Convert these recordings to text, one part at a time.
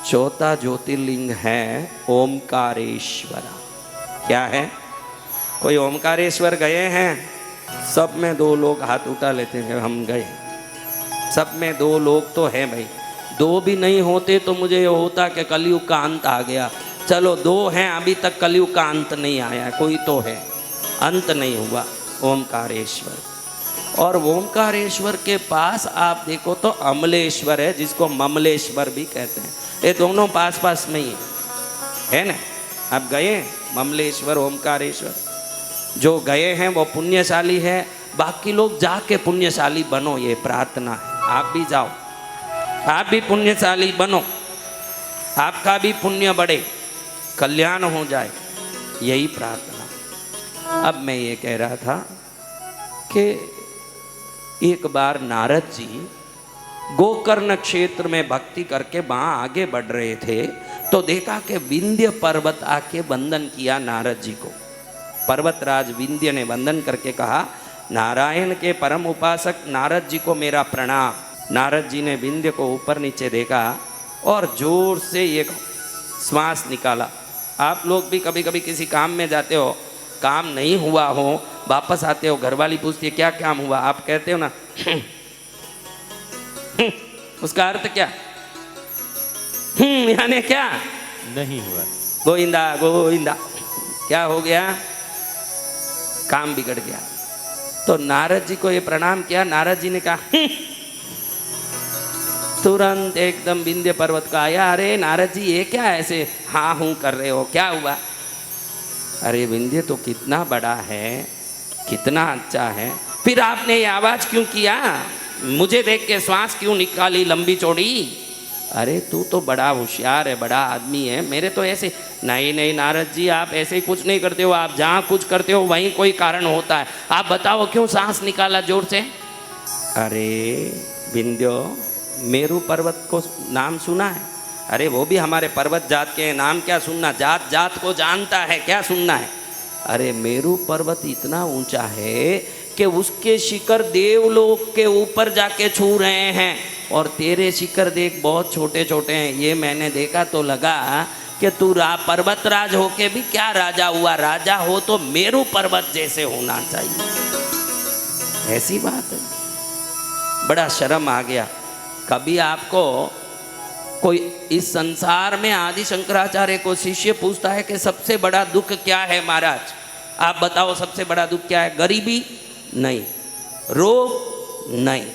चौथा ज्योतिर्लिंग है ओमकारेश्वर। क्या है? कोई ओमकारेश्वर गए हैं? सब में 2 लोग हाथ उठा लेते हैं, हम गए। सब में 2 लोग तो हैं भाई। 2 भी नहीं होते तो मुझे ये होता कि कलयुग का अंत आ गया। चलो 2 हैं, अभी तक कलयुग का अंत नहीं आया, कोई तो है, अंत नहीं हुआ। ओमकारेश्वर। और ओमकारेश्वर के पास आप देखो तो अमलेश्वर है, जिसको ममलेश्वर भी कहते हैं। ये दोनों पास पास में ही है ना। आप गए ममलेश्वर, ओमकारेश्वर? जो गए हैं वो पुण्यशाली है, बाकी लोग जाके पुण्यशाली बनो, ये प्रार्थना है। आप भी जाओ, आप भी पुण्यशाली बनो, आपका भी पुण्य बढ़े, कल्याण हो जाए, यही प्रार्थना। अब मैं ये कह रहा था कि एक बार नारद जी गोकर्ण क्षेत्र में भक्ति करके वहाँ आगे बढ़ रहे थे, तो देखा कि विंध्य पर्वत आके वंदन किया नारद जी को। पर्वतराज विंध्य ने वंदन करके कहा, नारायण के परम उपासक नारद जी को मेरा प्रणाम। नारद जी ने विंध्य को ऊपर नीचे देखा और जोर से एक श्वास निकाला। आप लोग भी कभी कभी किसी काम में जाते हो, काम नहीं हुआ हो, वापस आते हो, घरवाली पूछती है क्या काम हुआ, आप कहते हो ना उसका अर्थ क्या? यानी क्या? नहीं हुआ। गोविंदा गोविंदा। क्या हो गया? काम बिगड़ गया। तो नारद जी को ये प्रणाम किया। नारद जी ने कहा तुरंत एकदम विंध्य पर्वत का आया, अरे नारद जी ये क्या ऐसे हाँ हूँ कर रहे हो, क्या हुआ? अरे विंध्य तो कितना बड़ा है, कितना अच्छा है, फिर आपने ये आवाज़ क्यों किया, मुझे देख के श्वास क्यों निकाली लंबी चौड़ी? अरे तू तो बड़ा होशियार है, बड़ा आदमी है, मेरे तो ऐसे। नहीं नहीं नारद जी, आप ऐसे ही कुछ नहीं करते हो, आप जहाँ कुछ करते हो वहीं कोई कारण होता है, आप बताओ क्यों सांस निकाला जोर से? अरे विंध्यो, मेरू पर्वत को नाम सुना है? अरे वो भी हमारे पर्वत जात के नाम क्या सुनना, जात जात को जानता है, क्या सुनना है? अरे मेरू पर्वत इतना ऊंचा है कि उसके शिखर देवलोक के ऊपर जाके छू रहे हैं, और तेरे शिखर देख बहुत छोटे छोटे हैं। ये मैंने देखा तो लगा कि तू पर्वतराज होके भी क्या राजा हुआ, राजा हो तो मेरू पर्वत जैसे होना चाहिए। ऐसी बात है, बड़ा शर्म आ गया। कभी आपको कोई इस संसार में आदि शंकराचार्य को शिष्य पूछता है कि सबसे बड़ा दुख क्या है महाराज, आप बताओ सबसे बड़ा दुख क्या है? गरीबी? नहीं। रोग? नहीं।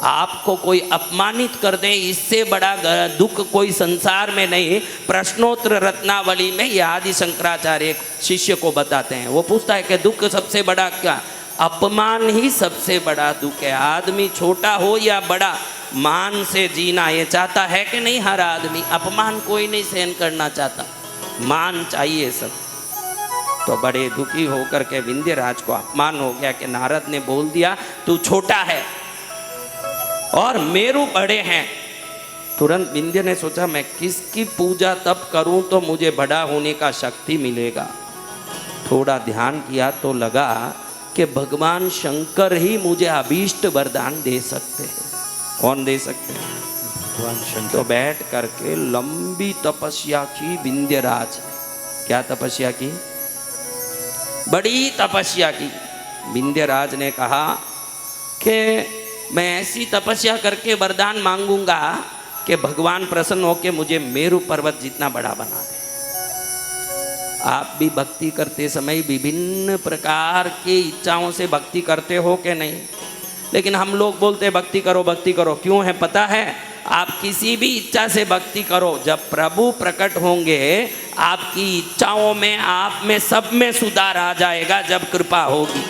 आपको कोई अपमानित कर दे, इससे बड़ा दुख कोई संसार में नहीं। प्रश्नोत्तर रत्नावली में ये आदि शंकराचार्य शिष्य को बताते हैं। वो पूछता है कि दुख सबसे बड़ा क्या? अपमान ही सबसे बड़ा दुख है। आदमी छोटा हो या बड़ा, मान से जीना ये चाहता है कि नहीं? हर आदमी। अपमान कोई नहीं सहन करना चाहता, मान चाहिए सब। तो बड़े दुखी होकर के विंध्यराज को अपमान हो गया कि नारद ने बोल दिया तू छोटा है और मेरू बड़े हैं। तुरंत विंध्य ने सोचा मैं किसकी पूजा तब करूं तो मुझे बड़ा होने का शक्ति मिलेगा। थोड़ा ध्यान किया तो लगा कि भगवान शंकर ही मुझे अभीष्ट वरदान दे सकते हैं। कौन दे सकते हैं? भगवान शंकर। तो बैठ करके लंबी तपस्या की विंध्यराज। क्या तपस्या की? बड़ी तपस्या की। विंध्यराज ने कहा कि मैं ऐसी तपस्या करके वरदान मांगूंगा कि भगवान प्रसन्न होकर मुझे मेरू पर्वत जितना बड़ा बना दे। आप भी भक्ति करते समय विभिन्न प्रकार की इच्छाओं से भक्ति करते हो कि नहीं? लेकिन हम लोग बोलते भक्ति करो भक्ति करो, क्यों है पता है? आप किसी भी इच्छा से भक्ति करो, जब प्रभु प्रकट होंगे आपकी इच्छाओं में, आप में, सब में सुधार आ जाएगा जब कृपा होगी।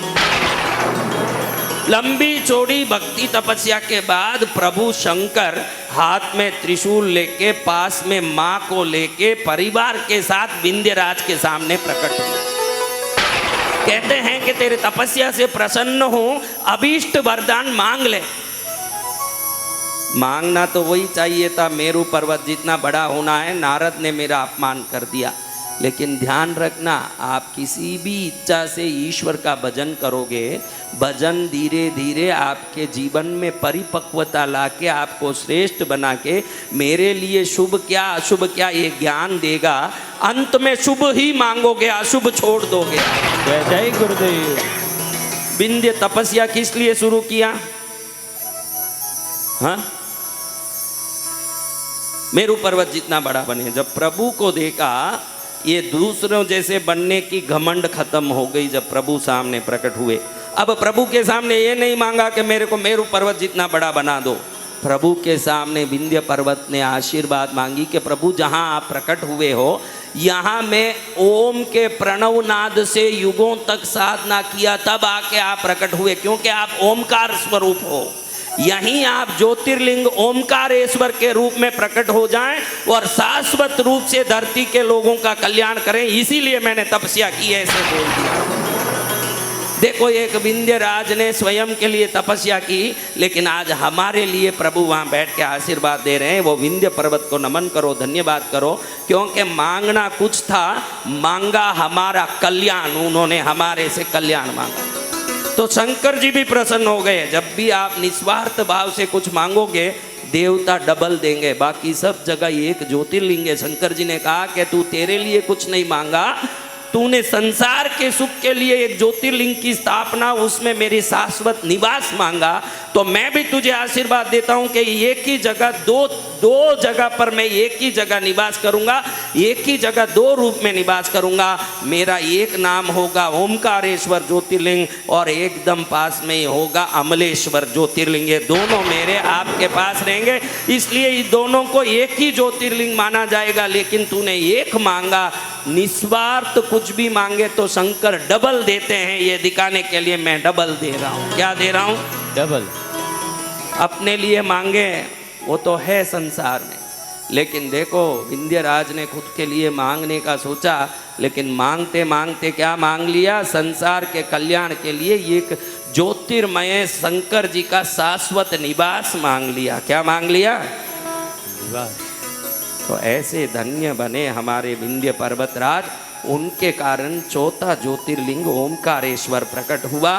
लंबी चौड़ी भक्ति तपस्या के बाद प्रभु शंकर हाथ में त्रिशूल लेके, पास में माँ को लेके, परिवार के साथ विंध्यराज के सामने प्रकट हुए। कहते हैं कि तेरे तपस्या से प्रसन्न हूं, अभीष्ट वरदान मांग ले। मांगना तो वही चाहिए था, मेरू पर्वत जितना बड़ा होना है। नारद ने मेरा अपमान कर दिया, लेकिन ध्यान रखना, आप किसी भी इच्छा से ईश्वर का भजन करोगे, भजन धीरे धीरे आपके जीवन में परिपक्वता लाके आपको श्रेष्ठ बना के मेरे लिए शुभ क्या अशुभ क्या ये ज्ञान देगा। अंत में शुभ ही मांगोगे, अशुभ छोड़ दोगे। जय जय गुरुदेव। विंध्य तपस्या किस लिए शुरू किया? हाँ, मेरू पर्वत जितना बड़ा बने। जब प्रभु को देखा, ये दूसरों जैसे बनने की घमंड खत्म हो गई जब प्रभु सामने प्रकट हुए। अब प्रभु के सामने ये नहीं मांगा कि मेरे को मेरू पर्वत जितना बड़ा बना दो। प्रभु के सामने विंध्य पर्वत ने आशीर्वाद मांगी कि प्रभु जहाँ आप प्रकट हुए हो, यहाँ मैं ओम के प्रणव नाद से युगों तक साधना किया, तब आके आप प्रकट हुए, क्योंकि आप ओमकार स्वरूप हो। यहीं आप ज्योतिर्लिंग ओमकारेश्वर के रूप में प्रकट हो जाएं और शाश्वत रूप से धरती के लोगों का कल्याण करें। इसीलिए मैंने तपस्या की, ऐसे बोल दिया। देखो, एक विंध्य राज ने स्वयं के लिए तपस्या की, लेकिन आज हमारे लिए प्रभु वहाँ बैठ के आशीर्वाद दे रहे हैं। वो विंध्य पर्वत को नमन करो, धन्यवाद करो, क्योंकि मांगना कुछ था, मांगा हमारा कल्याण। उन्होंने हमारे से कल्याण मांगा, तो शंकर जी भी प्रसन्न हो गए। जब भी आप निस्वार्थ भाव से कुछ मांगोगे, देवता डबल देंगे। बाकी सब जगह एक ज्योतिर्लिंग है। शंकर जी ने कहा कि तू तेरे लिए कुछ नहीं मांगा, तूने संसार के सुख के लिए एक ज्योतिर्लिंग की स्थापना, उसमें मेरी शाश्वत निवास मांगा, तो मैं भी तुझे आशीर्वाद देता हूं कि एक ही जगह दो जगह पर मैं एक ही जगह निवास करूंगा, एक ही जगह दो रूप में निवास करूंगा। मेरा एक नाम होगा ओमकारेश्वर ज्योतिर्लिंग और एकदम पास में ही होगा अमलेश्वर ज्योतिर्लिंग। ये दोनों मेरे आपके पास रहेंगे, इसलिए इन दोनों को एक ही ज्योतिर्लिंग माना जाएगा। लेकिन तूने एक मांगा, निस्वार्थ कुछ भी मांगे तो शंकर डबल देते हैं, ये दिखाने के लिए मैं डबल दे रहा हूँ। क्या दे रहा हूँ? डबल। अपने लिए मांगे वो तो है संसार में, लेकिन देखो विंध्यराज ने खुद के लिए मांगने का सोचा, लेकिन मांगते मांगते क्या मांग लिया? संसार के कल्याण के लिए एक ज्योतिर्मय शंकर जी का शाश्वत निवास मांग लिया। क्या मांग लिया? निवास। तो ऐसे धन्य बने हमारे विंध्य पर्वतराज। उनके कारण चौथा ज्योतिर्लिंग ओमकारेश्वर प्रकट हुआ।